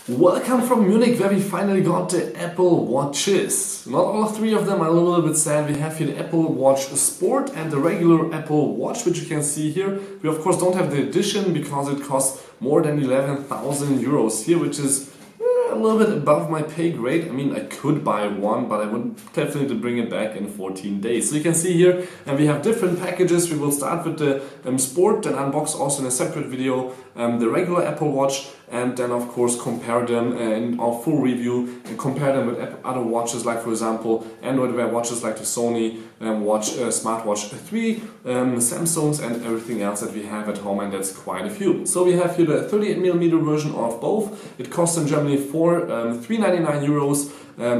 Welcome from Munich, where we finally got the Apple Watches. Not all three of them are a little bit sad. We have here the Apple Watch Sport and the regular Apple Watch, which you can see here. We of course don't have the edition because it costs more than 11,000 euros here, which is a little bit above my pay grade. I mean, I could buy one, but I would definitely bring it back in 14 days. So you can see here, and we have different packages. We will start with the Sport, then unbox also in a separate video the regular Apple Watch, and then of course compare them in our full review and compare them with other watches, like for example Android Wear watches like the Sony Smartwatch 3, Samsungs, and everything else that we have at home, and that's quite a few. So we have here the 38mm version of both. It costs in Germany for 399 euros,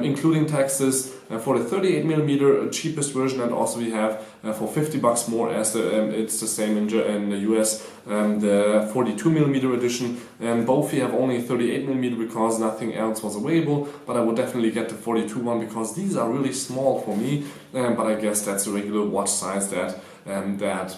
including taxes, for the 38mm cheapest version, and also we have for 50 bucks more, as it's the same in the US, the 42mm edition. Both we have only 38mm because nothing else was available, but I would definitely get the 42 one because these are really small for me, but I guess that's a regular watch size that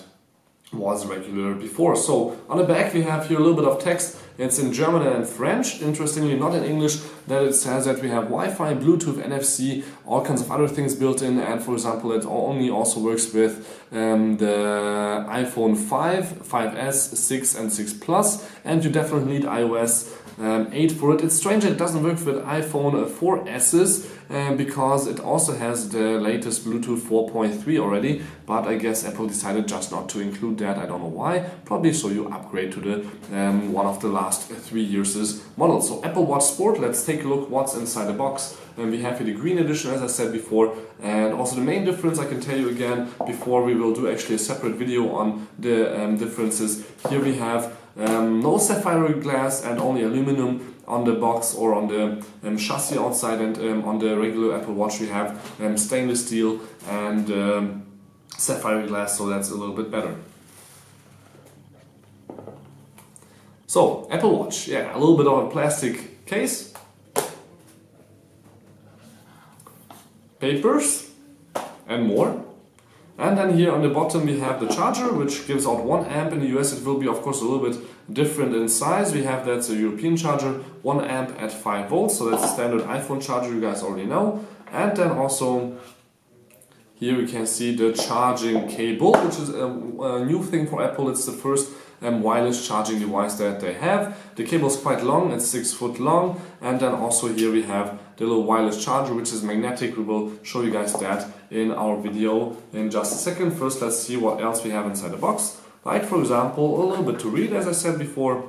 was regular before. So on the back we have here a little bit of text. It's in German and French, interestingly not in English. That it says that we have Wi-Fi, Bluetooth, NFC, all kinds of other things built in, and for example it only also works with the iPhone 5, 5S, 6 and 6 Plus, and you definitely need iOS 8 for it. It's strange that it doesn't work with iPhone 4S's because it also has the latest Bluetooth 4.3 already, but I guess Apple decided just not to include that. I don't know why, probably so you upgrade to the one of the last 3 years' models. So Apple Watch Sport, let's take a look what's inside the box. And we have here the green edition, as I said before, and also the main difference I can tell you again before we will do actually a separate video on the differences. Here we have no sapphire glass and only aluminum on the box or on the chassis outside, and on the regular Apple Watch we have stainless steel and sapphire glass, so that's a little bit better. So Apple Watch, yeah, a little bit of a plastic case, papers and more. And then here on the bottom we have the charger, which gives out 1 amp. In the US it will be of course a little bit different in size. We have that's a European charger, 1 amp at 5 volts, so that's a standard iPhone charger, you guys already know. And then also here we can see the charging cable, which is a new thing for Apple. It's the first wireless charging device that they have. The cable is quite long, it's 6 foot long, and then also here we have the little wireless charger, which is magnetic. We will show you guys that in our video in just a second. First, let's see what else we have inside the box. Like for example, a little bit to read, as I said before.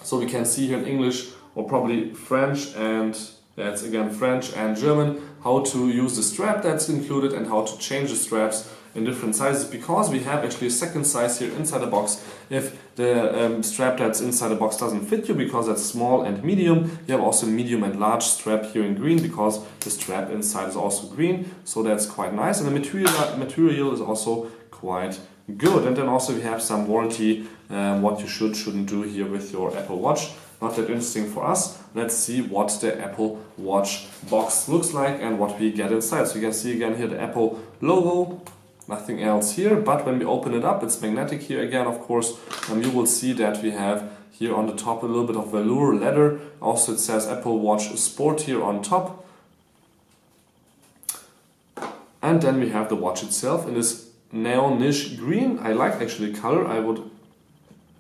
So we can see here in English or probably French, and that's again French and German, how to use the strap that's included and how to change the straps in different sizes, because we have actually a second size here inside the box. If the strap that's inside the box doesn't fit you because that's small and medium, you have also medium and large strap here in green because the strap inside is also green, so that's quite nice, and the material is also quite good. And then also we have some warranty, what you shouldn't do here with your Apple Watch. Not that interesting for us. Let's see what the Apple Watch box looks like and what we get inside. So you can see again here the Apple logo. Nothing else here, but when we open it up, it's magnetic here again, of course. You will see that we have here on the top a little bit of velour leather. Also it says Apple Watch Sport here on top. And then we have the watch itself in this neonish green. I like actually the color. I would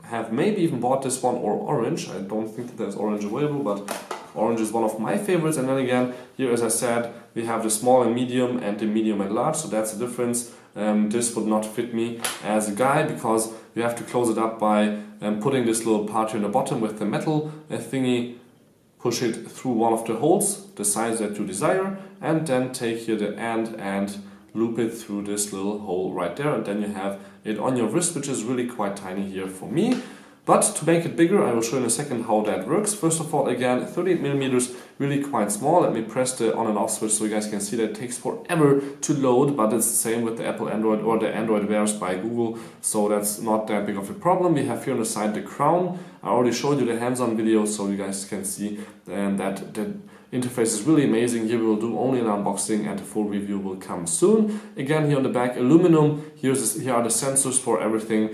have maybe even bought this one or orange. I don't think that there's orange available, but orange is one of my favorites. And then again, here as I said, we have the small and medium and the medium and large, so that's the difference. This would not fit me as a guy because you have to close it up by putting this little part here in the bottom with the metal thingy, push it through one of the holes, the size that you desire, and then take here the end and loop it through this little hole right there, and then you have it on your wrist, which is really quite tiny here for me. But to make it bigger, I will show in a second how that works. First of all, again, 38mm, really quite small. Let me press the on and off switch so you guys can see that it takes forever to load, but it's the same with the Apple Android or the Android Wears by Google, so that's not that big of a problem. We have here on the side the crown. I already showed you the hands-on video, so you guys can see that the interface is really amazing. Here we will do only an unboxing and a full review will come soon. Again, here on the back, aluminum. Here are the sensors for everything,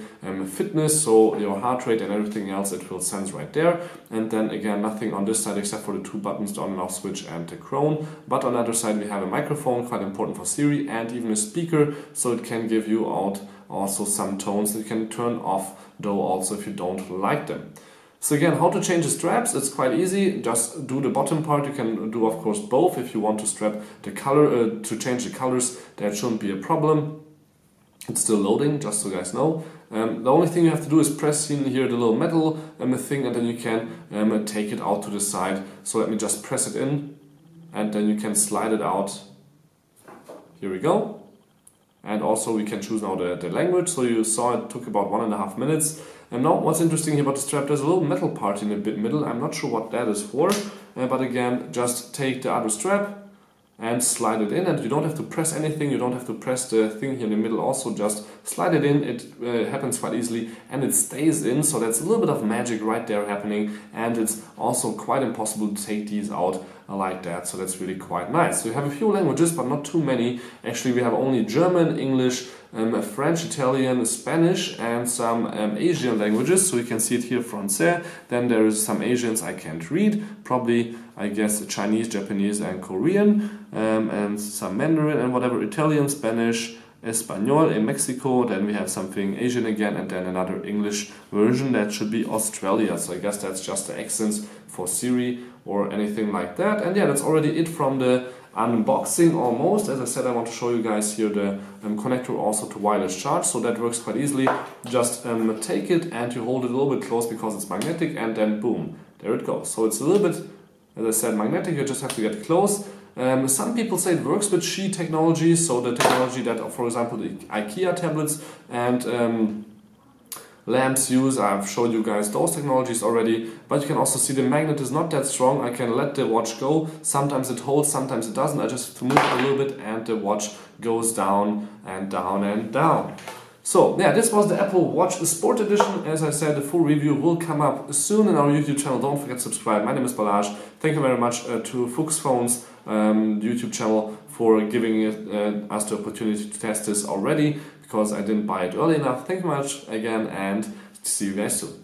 fitness, so your heart rate and everything else, it will sense right there. And then again, nothing on this side except for the two buttons, the on and off switch and the crown. But on the other side we have a microphone, quite important for Siri, and even a speaker, so it can give you out also some tones that you can turn off though also if you don't like them. So again, how to change the straps, it's quite easy. Just do the bottom part. You can do of course both if you want to strap the color, to change the colors, that shouldn't be a problem. It's still loading, just so you guys know. The only thing you have to do is press in here the little metal thing, and then you can take it out to the side. So let me just press it in and then you can slide it out. Here we go. And also we can choose now the language. So you saw it took about 1.5 minutes. And now what's interesting here about the strap, there's a little metal part in the middle. I'm not sure what that is for, but again, just take the other strap and slide it in, and you don't have to press anything, you don't have to press the thing here in the middle, also just slide it in. It happens quite easily and it stays in, so that's a little bit of magic right there happening, and it's also quite impossible to take these out like that, so that's really quite nice. So you have a few languages but not too many. Actually we have only German, English, French, Italian, Spanish and some Asian languages, so you can see it here, Francais. Then there is some Asians I can't read, probably I guess Chinese, Japanese and Korean, and some Mandarin and whatever, Italian, Spanish, Espanol in Mexico. Then we have something Asian again, and then another English version that should be Australia, so I guess that's just the accents for Siri or anything like that. And yeah, that's already it from the unboxing almost. As I said, I want to show you guys here the connector also to wireless charge, so that works quite easily. Just take it and you hold it a little bit close because it's magnetic, and then boom, there it goes. So it's a little bit, as I said, magnetic. You just have to get close. Some people say it works with Qi technology, so the technology that, for example, the IKEA tablets and lamps use. I've showed you guys those technologies already, but you can also see the magnet is not that strong. I can let the watch go. Sometimes it holds, sometimes it doesn't. I just have to move it a little bit and the watch goes down and down and down. So yeah, this was the Apple Watch Sport Edition. As I said, the full review will come up soon in our YouTube channel. Don't forget to subscribe. My name is Balázs. Thank you very much to Fuchs Phones YouTube channel for giving us the opportunity to test this already, because I didn't buy it early enough. Thank you much again, and see you guys soon.